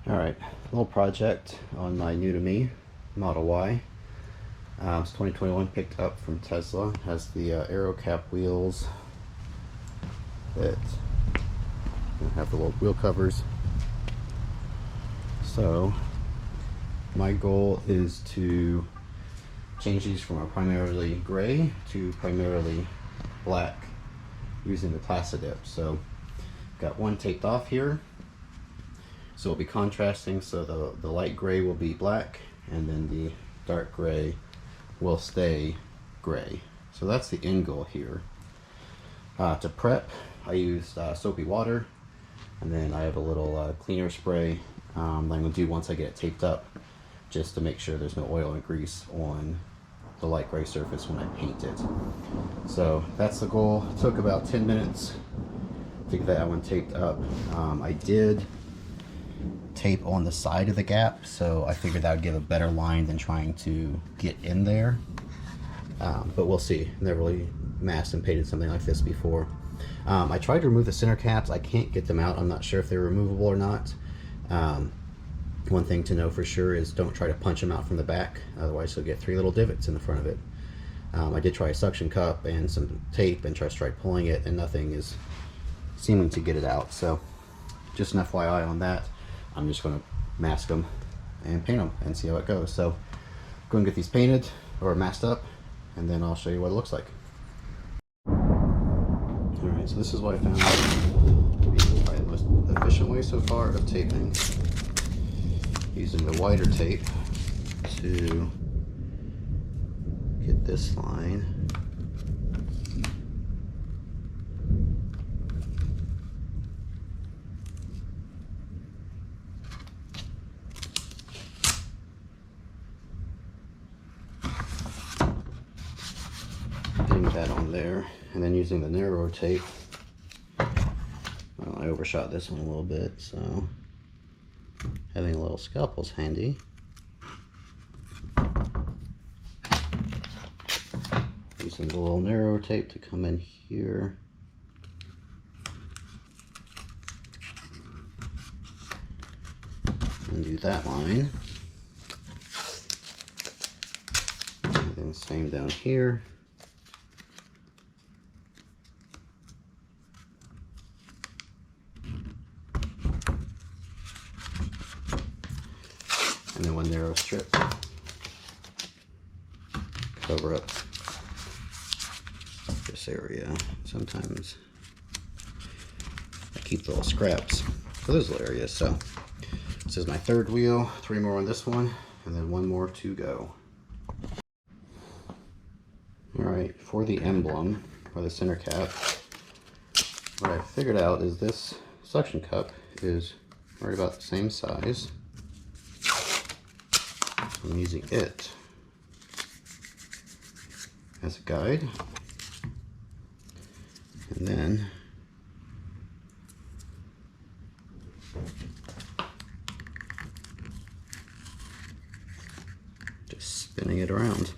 Alright, little project on my new to me Model Y. It's 2021, picked up from Tesla. It has the Aero cap wheels that have the little wheel covers. So my goal is to change these from a primarily gray to primarily black using the Plastidip. So got one taped off here. So it'll be contrasting, so the light gray will be black and then the dark gray will stay gray. So that's the end goal here. To prep, I used soapy water, and then I have a little cleaner spray that I'm going to do once I get it taped up, just to make sure there's no oil and grease on the light gray surface when I paint it. So that's the goal. It took about 10 minutes to get that one taped up. I did tape on the side of the gap, so I figured that would give a better line than trying to get in there, but we'll see. Never really masked and painted something like this before. I tried to remove the center caps. I can't get them out. I'm not sure if they're removable or not. One thing to know for sure is don't try to punch them out from the back, otherwise you'll get 3 little divots in the front of it. I did try a suction cup and some tape and tried pulling it, and nothing is seeming to get it out. So just an FYI on that. I'm just going to mask them and paint them and see how it goes. So go and get these painted or masked up, and then I'll show you what it looks like. Alright, so this is what I found to be probably the most efficient way so far of taping. Using the wider tape to get this line. Getting that on there, and then using the narrower tape. Well, I overshot this one a little bit, so having a little scalpel's handy. Using the little narrower tape to come in here. And do that line. And then same down here. And then one narrow strip. Cover up this area. Sometimes I keep little scraps for those little areas. So this is my third wheel, 3 more on this one, and then 1 more to go. Alright, for the emblem, or the center cap, what I figured out is this suction cup is right about the same size. I'm using it as a guide, and then just spinning it around.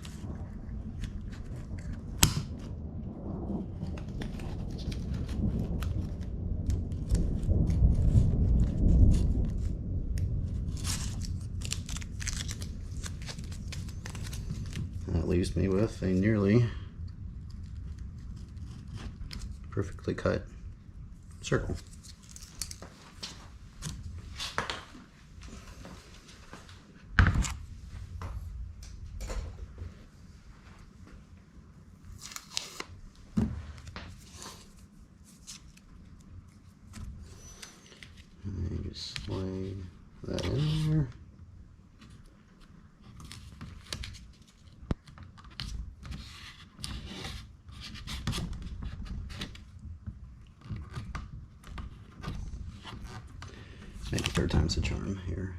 That leaves me with a nearly perfectly cut circle. And you just slide that in there. Maybe 3rd time's the charm here.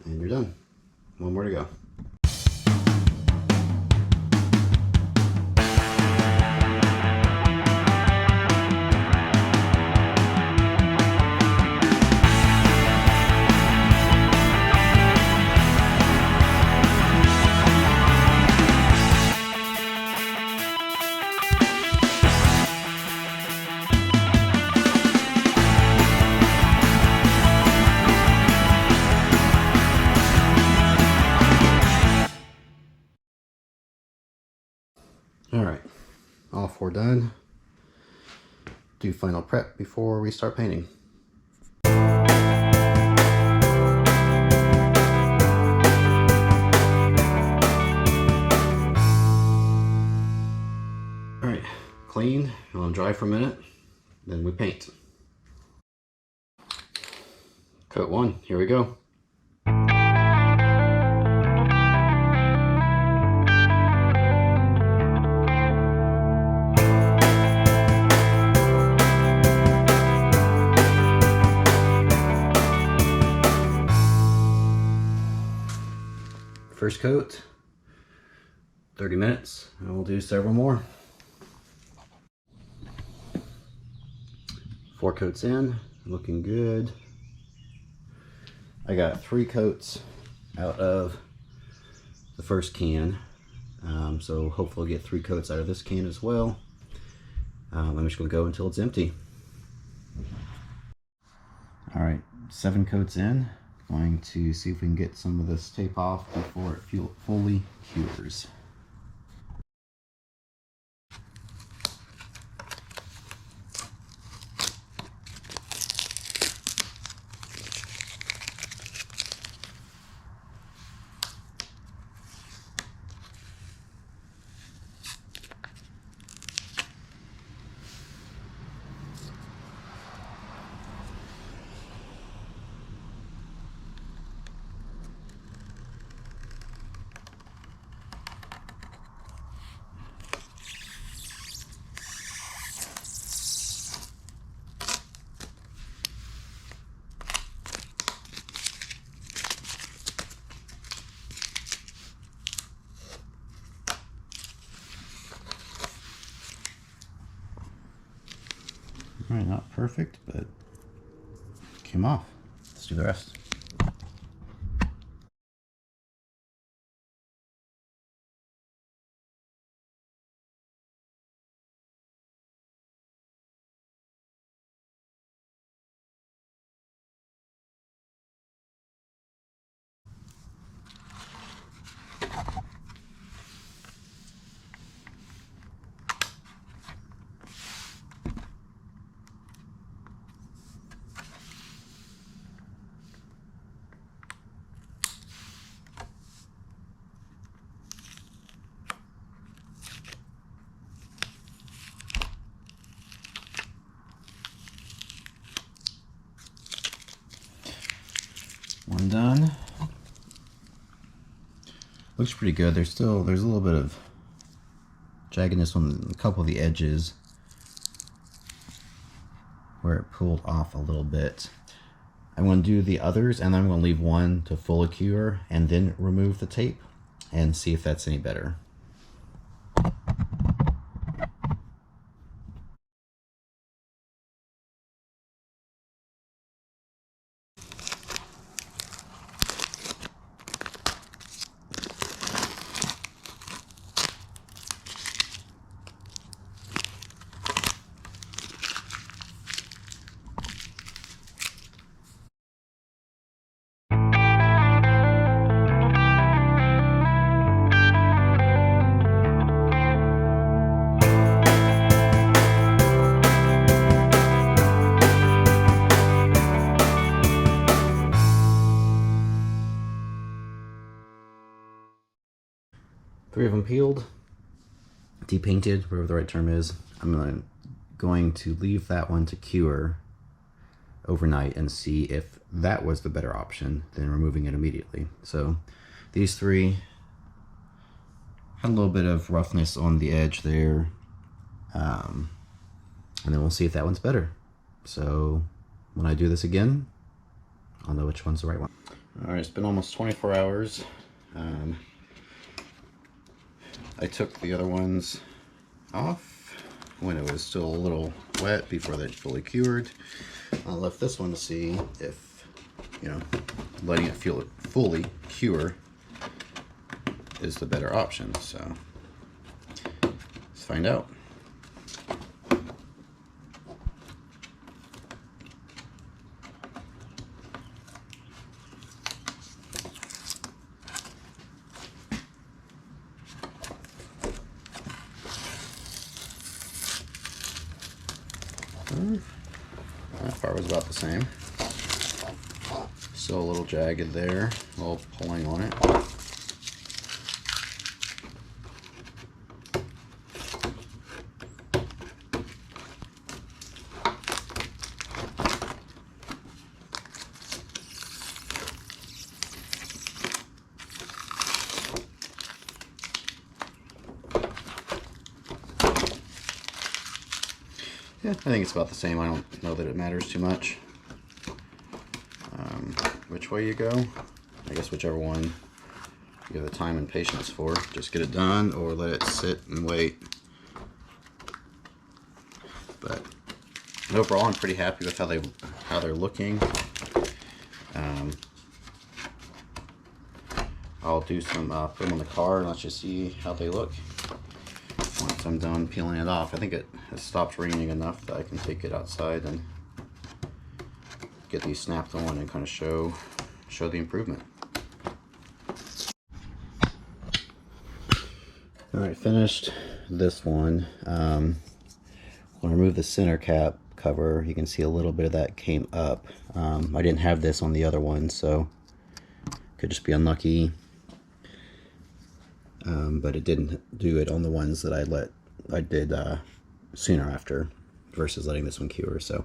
And you're done. 1 more to go. All right, all 4 done. Do final prep before we start painting. All right, clean, let them dry for a minute, then we paint. Coat 1, here we go. First coat, 30 minutes, and we'll do several more. 4 coats in, looking good. I got 3 coats out of the first can, so hopefully I'll get 3 coats out of this can as well. I'm just gonna go until it's empty. All right, 7 coats in. Going to see if we can get some of this tape off before it fully cures. All right, not perfect, but came off. Let's do the rest. One done. Looks pretty good. There's a little bit of jaggedness on a couple of the edges where it pulled off a little bit. I'm going to do the others, and then I'm going to leave one to fully cure and then remove the tape and see if that's any better. Three of them peeled, depainted, whatever the right term is. I'm going to leave that one to cure overnight and see if that was the better option than removing it immediately. So these 3 had a little bit of roughness on the edge there, and then we'll see if that one's better. So when I do this again, I'll know which one's the right one. All right, it's been almost 24 hours. I took the other ones off when it was still a little wet before they fully cured. I left this one to see if, letting it fully cure is the better option. So let's find out. That part was about the same. Still a little jagged there, a little pulling on it. Yeah, I think it's about the same. I don't know that it matters too much which way you go. I guess whichever one you have the time and patience for. Just get it done or let it sit and wait. But overall, I'm pretty happy with how they're looking. I'll do some put them on the car and let you see how they look once I'm done peeling it off. I think it has stopped raining enough that I can take it outside and get these snapped on and kind of show the improvement. All right, finished this one. When I remove the center cap cover, you can see a little bit of that came up. I didn't have this on the other one, so could just be unlucky. But it didn't do it on the ones that I did sooner after versus letting this one cure. So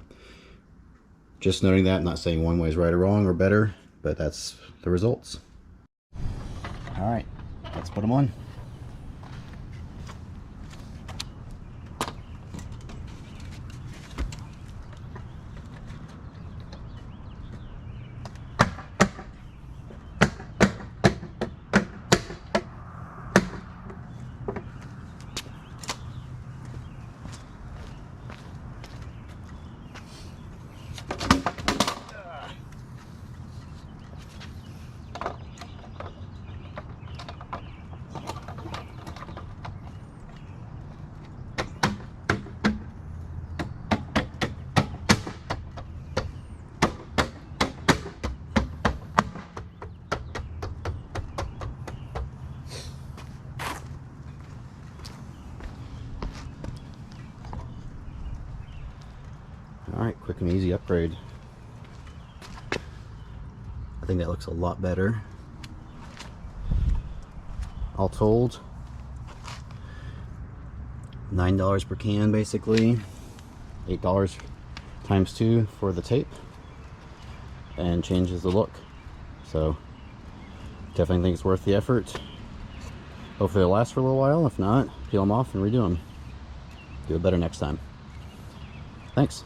just noting that, not saying one way is right or wrong or better, but that's the results. All right, let's put them on. Alright, quick and easy upgrade. I think that looks a lot better. All told, $9 per can basically, $8 times 2 for the tape, and changes the look. So definitely think it's worth the effort. Hopefully it'll last for a little while. If not, peel them off and redo them. Do it better next time. Thanks.